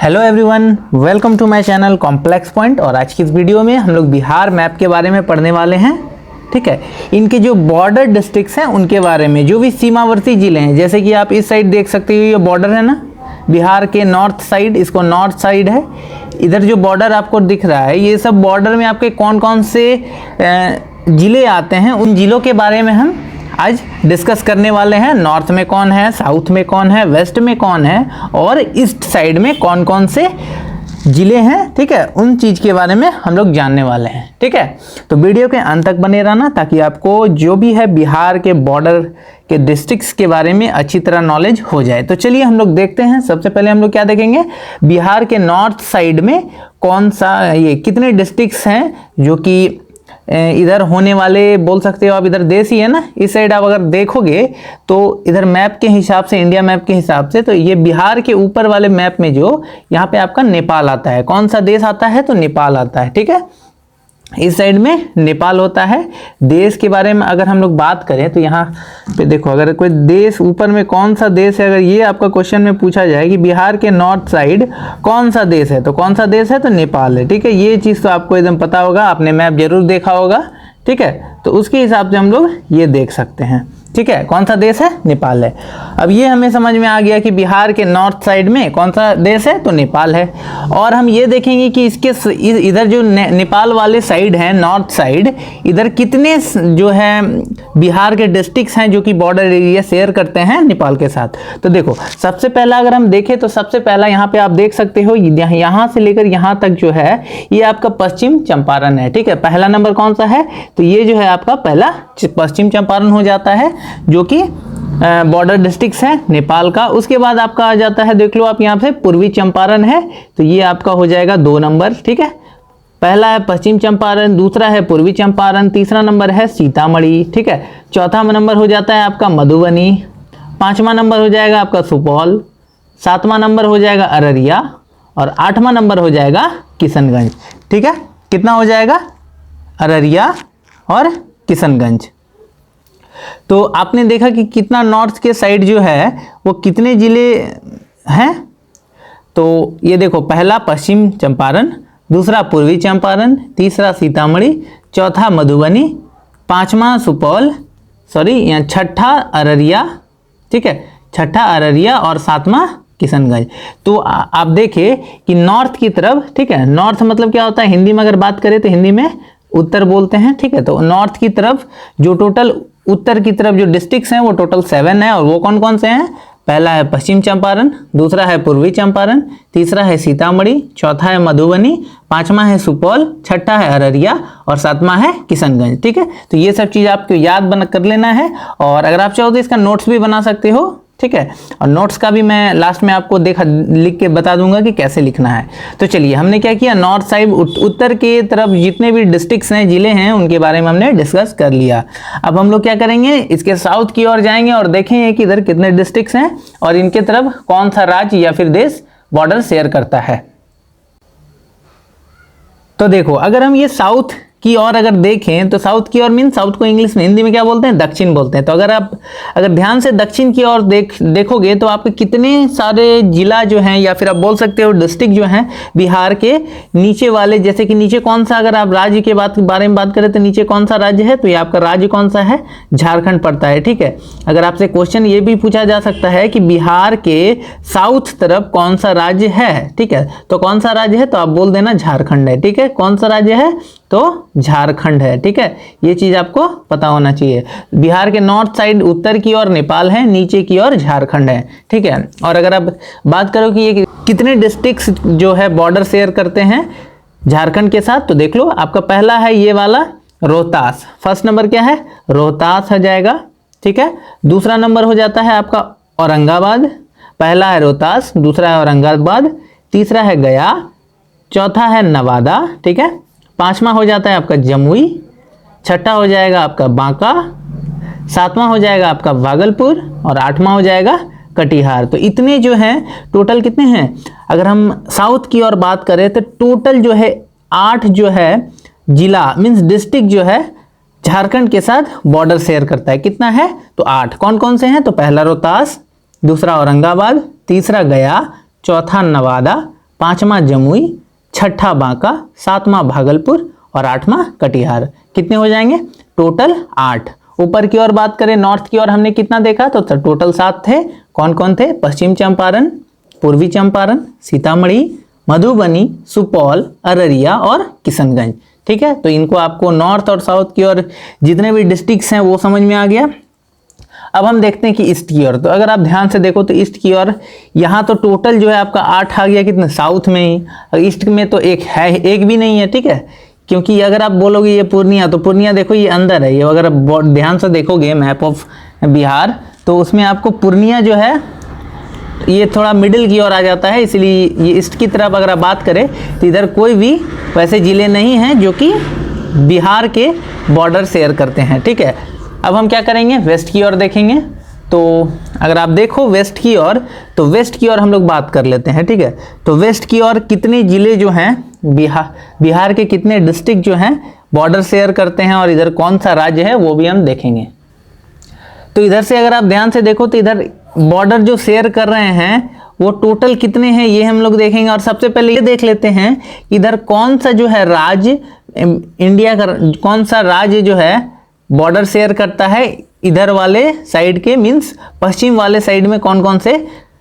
Hello everyone, welcome to my channel complex point. और आज की इस वीडियो में हम लोग बिहार मैप के बारे में पढ़ने वाले हैं। ठीक है, इनके जो बॉर्डर डिस्ट्रिक्ट्स हैं उनके बारे में, जो भी सीमावर्ती जिले हैं, जैसे कि आप इस साइड देख सकते हो, ये बॉर्डर है ना बिहार के नॉर्थ साइड, इसको नॉर्थ साइड है। इधर जो बॉर्डर आपको दिख रहा है, ये सब बॉर्डर में आपके कौन कौन से जिले आते हैं, उन जिलों के बारे में हम आज डिस्कस करने वाले हैं। नॉर्थ में कौन है, साउथ में कौन है, वेस्ट में कौन है और ईस्ट साइड में कौन कौन से जिले हैं। ठीक है, उन चीज़ के बारे में हम लोग जानने वाले हैं। ठीक है, तो वीडियो के अंत तक बने रहना ताकि आपको जो भी है बिहार के बॉर्डर के डिस्ट्रिक्ट्स के बारे में अच्छी तरह नॉलेज हो जाए। तो चलिए हम लोग देखते हैं। सबसे पहले हम लोग क्या देखेंगे, बिहार के नॉर्थ साइड में कौन सा, ये कितने डिस्ट्रिक्ट्स हैं जो कि इधर होने वाले, बोल सकते हो आप, इधर देश ही है ना, इस साइड आप अगर देखोगे तो इधर मैप के हिसाब से, इंडिया मैप के हिसाब से, तो ये बिहार के ऊपर वाले मैप में जो यहाँ पे आपका नेपाल आता है। कौन सा देश आता है, तो नेपाल आता है। ठीक है, इस साइड में नेपाल होता है। देश के बारे में अगर हम लोग बात करें तो यहाँ पे देखो, अगर कोई देश ऊपर में कौन सा देश है, अगर ये आपका क्वेश्चन में पूछा जाए कि बिहार के नॉर्थ साइड कौन सा देश है, तो कौन सा देश है, तो नेपाल है। ठीक है, ये चीज़ तो आपको एकदम पता होगा, आपने मैप जरूर देखा होगा। ठीक है, तो उसके हिसाब से हम लोग ये देख सकते हैं। ठीक है, कौन सा देश है, नेपाल है। अब ये हमें समझ में आ गया कि बिहार के नॉर्थ साइड में कौन सा देश है, तो नेपाल है। और हम ये देखेंगे कि इसके इधर जो नेपाल वाले साइड है, नॉर्थ साइड, इधर कितने जो है बिहार के डिस्ट्रिक्ट्स हैं जो कि बॉर्डर एरिया शेयर करते हैं नेपाल के साथ। तो देखो, सबसे पहला अगर हम देखें तो सबसे पहला यहाँ पे आप देख सकते हो, यहाँ से लेकर यहाँ तक जो है ये आपका पश्चिम चंपारण है। ठीक है, पहला नंबर कौन सा है, तो ये जो है आपका पहला पश्चिम चंपारण हो जाता है, जो कि बॉर्डर डिस्ट्रिक्ट्स है नेपाल का। उसके बाद आपका आ जाता है, देख लो आप यहाँ पे पूर्वी चंपारण है, तो ये आपका हो जाएगा 2 नंबर। ठीक है, पहला है पश्चिम चंपारण, दूसरा है पूर्वी चंपारण, तीसरा नंबर है सीतामढ़ी। ठीक है, चौथा नंबर हो जाता है आपका मधुबनी, 5वां नंबर हो जाएगा आपका सुपौल, 7वां नंबर हो जाएगा अररिया और 8वां नंबर हो जाएगा किशनगंज। ठीक है, कितना हो जाएगा, अररिया और किशनगंज। तो आपने देखा कि कितना नॉर्थ के साइड जो है वो कितने जिले हैं। तो ये देखो, पहला पश्चिम चंपारण, दूसरा पूर्वी चंपारण, तीसरा सीतामढ़ी, चौथा मधुबनी, 5वां सुपौल, यहाँ छठा अररिया। ठीक है, छठा अररिया और 7वां किशनगंज। तो आप देखें कि नॉर्थ की तरफ, ठीक है, नॉर्थ मतलब क्या होता है, हिंदी में अगर बात करें तो हिंदी में उत्तर बोलते हैं। ठीक है, तो नॉर्थ की तरफ जो टोटल, उत्तर की तरफ जो डिस्ट्रिक्ट्स हैं वो टोटल 7 है। और वो कौन कौन से हैं, पहला है पश्चिम चंपारण, दूसरा है पूर्वी चंपारण, तीसरा है सीतामढ़ी, चौथा है मधुबनी, 5वां है सुपौल, छठा है अररिया और 7वां है किशनगंज। ठीक है, तो ये सब चीज़ आपको याद बना कर लेना है। और अगर आप चाहो तो इसका नोट्स भी बना सकते हो। ठीक है, और नोट्स का भी मैं लास्ट में आपको लिख के बता दूंगा कि कैसे लिखना है। तो चलिए, हमने क्या किया, नॉर्थ साइड उत्तर के तरफ जितने भी डिस्ट्रिक्ट्स हैं, जिले हैं, उनके बारे में हमने डिस्कस कर लिया। अब हम लोग क्या करेंगे, इसके साउथ की ओर जाएंगे और देखेंगे कि इधर कितने डिस्ट्रिक्ट्स हैं और इनके तरफ कौन सा राज्य या फिर देश बॉर्डर शेयर करता है। तो देखो, अगर हम ये साउथ की ओर अगर देखें तो साउथ की ओर मीन, साउथ को इंग्लिश में, हिंदी में क्या बोलते हैं, दक्षिण बोलते हैं। तो अगर ध्यान से दक्षिण की ओर देखोगे तो आपके कितने सारे जिला जो हैं या फिर आप बोल सकते हो डिस्ट्रिक्ट जो हैं बिहार के नीचे वाले, जैसे कि नीचे कौन सा, अगर आप राज्य के बारे में बात करें तो नीचे कौन सा राज्य है, तो ये आपका राज्य कौन सा है, झारखंड पड़ता है। ठीक है, अगर आपसे क्वेश्चन ये भी पूछा जा सकता है कि बिहार के साउथ तरफ कौन सा राज्य है, ठीक है, तो कौन सा राज्य है, तो आप बोल देना झारखंड है। ठीक है, कौन सा राज्य है, तो झारखंड है। ठीक है, ये चीज आपको पता होना चाहिए। बिहार के नॉर्थ साइड उत्तर की ओर नेपाल है, नीचे की ओर झारखंड है। ठीक है, और अगर आप बात करो कि ये कितने डिस्ट्रिक्ट्स जो है बॉर्डर शेयर करते हैं झारखंड के साथ, तो देख लो, आपका पहला है ये वाला रोहतास, फर्स्ट नंबर क्या है, रोहतास हो जाएगा। ठीक है, दूसरा नंबर हो जाता है आपका औरंगाबाद, पहला है रोहतास, दूसरा है औरंगाबाद, तीसरा है गया, चौथा है नवादा। ठीक है, 5वां हो जाता है आपका जमुई, छठा हो जाएगा आपका बांका, 7वां हो जाएगा आपका भागलपुर और 8वां हो जाएगा कटिहार। तो इतने जो हैं टोटल कितने हैं, अगर हम साउथ की ओर बात करें तो टोटल जो है 8 जो है जिला मीन्स डिस्ट्रिक्ट जो है झारखंड के साथ बॉर्डर शेयर करता है। कितना है, तो 8। कौन कौन से हैं, तो पहला रोहतास, दूसरा औरंगाबाद, तीसरा गया, चौथा नवादा, पाँचवां जमुई, छठा बांका, सातवां भागलपुर और आठवां कटिहार। कितने हो जाएंगे? टोटल 8। ऊपर की ओर बात करें, नॉर्थ की ओर हमने कितना देखा? तो टोटल 7 थे। कौन कौन थे? पश्चिम चंपारण, पूर्वी चंपारण, सीतामढ़ी, मधुबनी, सुपौल, अररिया और किशनगंज। ठीक है, तो इनको आपको नॉर्थ और साउथ की ओर जितने भी डिस्ट्रिक्ट्स हैं वो समझ में आ गया। अब हम देखते हैं कि ईस्ट की ओर। तो अगर आप ध्यान से देखो तो ईस्ट की ओर यहाँ तो टोटल जो है आपका 8 आ गया। कितने? साउथ में ही। ईस्ट में तो एक है, एक भी नहीं है। ठीक है, क्योंकि अगर आप बोलोगे ये पूर्णिया, तो पूर्णिया देखो ये अंदर है। ये अगर आप ध्यान से देखोगे मैप ऑफ बिहार, तो उसमें आपको पूर्णिया जो है ये थोड़ा मिडिल की ओर आ जाता है, इसलिए ये ईस्ट की तरफ अगर आप बात करें तो इधर कोई भी वैसे ज़िले नहीं हैं जो कि बिहार के बॉर्डर शेयर करते हैं। ठीक है, अब हम क्या करेंगे? वेस्ट की ओर देखेंगे। तो अगर आप देखो वेस्ट की ओर, तो वेस्ट की ओर हम लोग बात कर लेते हैं। ठीक है, तो वेस्ट की ओर कितने ज़िले जो हैं बिहार के कितने डिस्ट्रिक्ट जो हैं बॉर्डर शेयर करते हैं और इधर कौन सा राज्य है वो भी हम देखेंगे। तो इधर से अगर आप ध्यान से देखो तो इधर बॉर्डर जो शेयर कर रहे हैं वो टोटल कितने हैं ये हम लोग देखेंगे। और सबसे पहले ये देख लेते हैं इधर कौन सा जो है राज्य, इंडिया का कौन सा राज्य जो है बॉर्डर शेयर करता है इधर वाले साइड के, मीन्स पश्चिम वाले साइड में कौन कौन से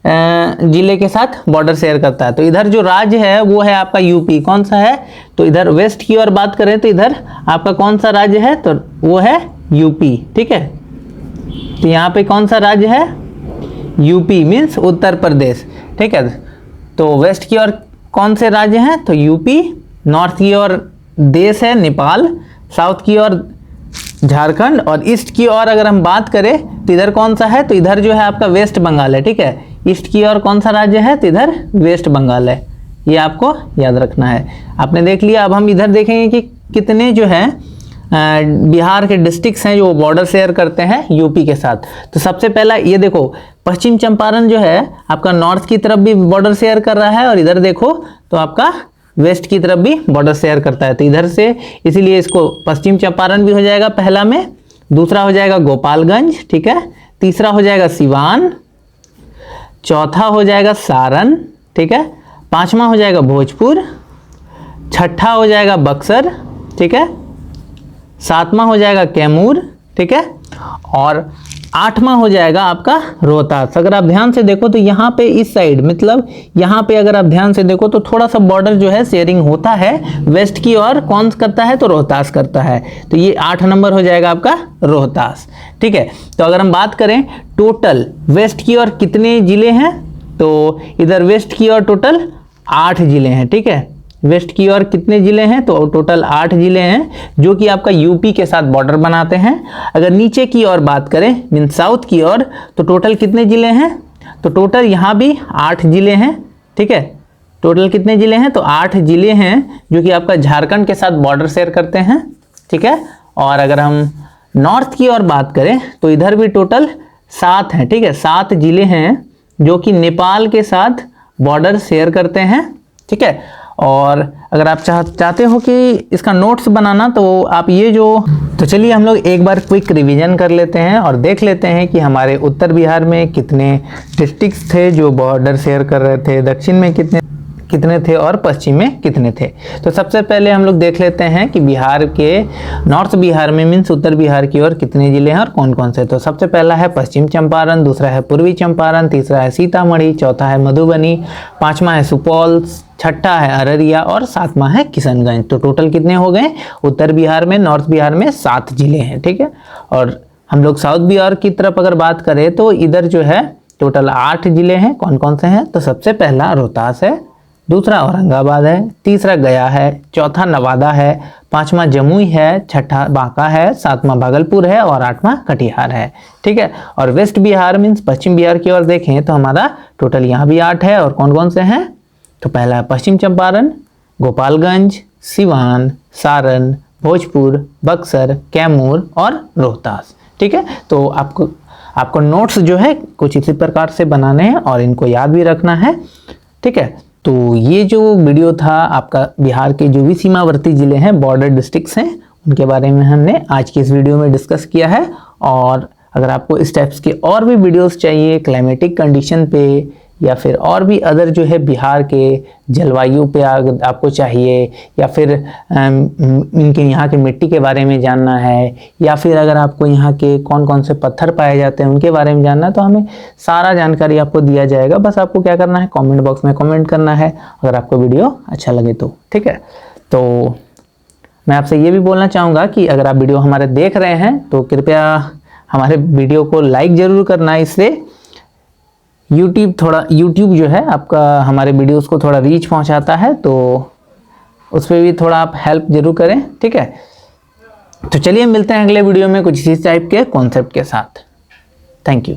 जिले के साथ बॉर्डर शेयर करता है। तो इधर जो राज्य है वो है आपका यूपी। कौन सा है? तो इधर वेस्ट की ओर बात करें तो इधर आपका कौन सा राज्य है? तो वो है यूपी। ठीक है, तो यहाँ पे कौन सा राज्य है? UP means Uttar Pradesh. ठीक है, तो वेस्ट की ओर कौन से राज्य हैं? तो यूपी। नॉर्थ की ओर देश है नेपाल, साउथ की ओर झारखंड और ईस्ट की ओर अगर हम बात करें तो इधर कौन सा है? तो इधर जो है आपका वेस्ट बंगाल है। ठीक है, ईस्ट की ओर कौन सा राज्य है? तो इधर वेस्ट बंगाल है। ये आपको याद रखना है। आपने देख लिया। अब हम इधर देखेंगे कि कितने जो है बिहार के डिस्ट्रिक्ट्स हैं जो बॉर्डर शेयर करते हैं यूपी के साथ। तो सबसे पहला ये देखो, पश्चिम चंपारण जो है आपका नॉर्थ की तरफ भी बॉर्डर शेयर कर रहा है और इधर देखो तो आपका वेस्ट की तरफ भी बॉर्डर शेयर करता है। तो इधर से इसीलिए इसको पश्चिम चंपारण भी हो जाएगा पहला में, दूसरा हो जाएगा गोपालगंज। ठीक है, तीसरा हो जाएगा सिवान, चौथा हो जाएगा सारण। ठीक है, पांचवा हो जाएगा भोजपुर, छठा हो जाएगा बक्सर। ठीक है, सातवां हो जाएगा कैमूर। ठीक है, और आठवां हो जाएगा आपका रोहतास। अगर आप ध्यान से देखो तो यहाँ पे इस साइड, मतलब यहाँ पे अगर आप ध्यान से देखो तो थोड़ा सा बॉर्डर जो है शेयरिंग होता है वेस्ट की ओर। कौन करता है? तो रोहतास करता है। तो ये 8 नंबर हो जाएगा आपका रोहतास। ठीक है, तो अगर हम बात करें टोटल वेस्ट की ओर कितने जिले हैं, तो इधर वेस्ट की ओर टोटल 8 जिले हैं। ठीक है, वेस्ट की ओर कितने जिले हैं? तो टोटल 8 जिले हैं जो कि आपका यूपी के साथ बॉर्डर बनाते हैं। अगर नीचे की ओर बात करें मीन साउथ की ओर, तो टोटल कितने जिले हैं? तो टोटल यहाँ भी 8 जिले हैं। ठीक है, टोटल कितने जिले हैं? तो 8 जिले हैं जो कि आपका झारखंड के साथ बॉर्डर शेयर करते हैं। ठीक है, और अगर हम नॉर्थ की ओर बात करें तो इधर भी टोटल 7 हैं। ठीक है, 7 जिले हैं जो कि नेपाल के साथ बॉर्डर शेयर करते हैं। ठीक है, और अगर आप चाहते हो कि इसका नोट्स बनाना तो आप ये जो, तो चलिए हम लोग एक बार क्विक रिवीजन कर लेते हैं और देख लेते हैं कि हमारे उत्तर बिहार में कितने डिस्ट्रिक्ट्स थे जो बॉर्डर शेयर कर रहे थे, दक्षिण में कितने थे और पश्चिम में कितने थे। तो सबसे पहले हम लोग देख लेते हैं कि बिहार के नॉर्थ बिहार में मीन्स उत्तर बिहार की ओर कितने जिले हैं और कौन कौन से। तो सबसे पहला है पश्चिम चंपारण, दूसरा है पूर्वी चंपारण, तीसरा है सीतामढ़ी, चौथा है मधुबनी, पांचवा है सुपौल, छठा है अररिया और सातवां है किशनगंज। तो टोटल कितने हो गए? उत्तर बिहार में, नॉर्थ बिहार में 7 जिले हैं। ठीक है, और हम लोग साउथ बिहार की तरफ अगर बात करें तो इधर जो है टोटल 8 जिले हैं। कौन कौन से हैं? तो सबसे पहला रोहतास है, दूसरा औरंगाबाद है, तीसरा गया है, चौथा नवादा है, पांचवा जमुई है, छठा बांका है, सातवां भागलपुर है और आठवां कटिहार है। ठीक है, और वेस्ट बिहार मीन्स पश्चिम बिहार की ओर देखें तो हमारा टोटल यहाँ भी 8 है। और कौन कौन से हैं? तो पहला है पश्चिम चंपारण, गोपालगंज, सिवान, सारण, भोजपुर, बक्सर, कैमूर और रोहतास। ठीक है, तो आपको नोट्स जो है कुछ इसी प्रकार से बनाने हैं और इनको याद भी रखना है। ठीक है, तो ये जो वीडियो था आपका बिहार के जो भी सीमावर्ती ज़िले हैं, बॉर्डर डिस्ट्रिक्ट्स हैं, उनके बारे में हमने आज की इस वीडियो में डिस्कस किया है। और अगर आपको इस टाइप्स के और भी वीडियोस चाहिए क्लाइमेटिक कंडीशन पे या फिर और भी अदर जो है बिहार के जलवायु पे अगर आपको चाहिए, या फिर इनके यहाँ के मिट्टी के बारे में जानना है, या फिर अगर आपको यहाँ के कौन कौन से पत्थर पाए जाते हैं उनके बारे में जानना है, तो हमें सारा जानकारी आपको दिया जाएगा। बस आपको क्या करना है, कमेंट बॉक्स में कमेंट करना है अगर आपको वीडियो अच्छा लगे तो, ठीक है। तो मैं आपसे ये भी बोलना चाहूँगा कि अगर आप वीडियो हमारे देख रहे हैं तो कृपया हमारे वीडियो को लाइक ज़रूर करना, इससे यूट्यूब जो है आपका हमारे वीडियोस को थोड़ा रीच पहुंचाता है, तो उस पर भी थोड़ा आप हेल्प ज़रूर करें, ठीक है। तो चलिए मिलते हैं अगले वीडियो में कुछ इसी टाइप के कॉन्सेप्ट के साथ। Thank you.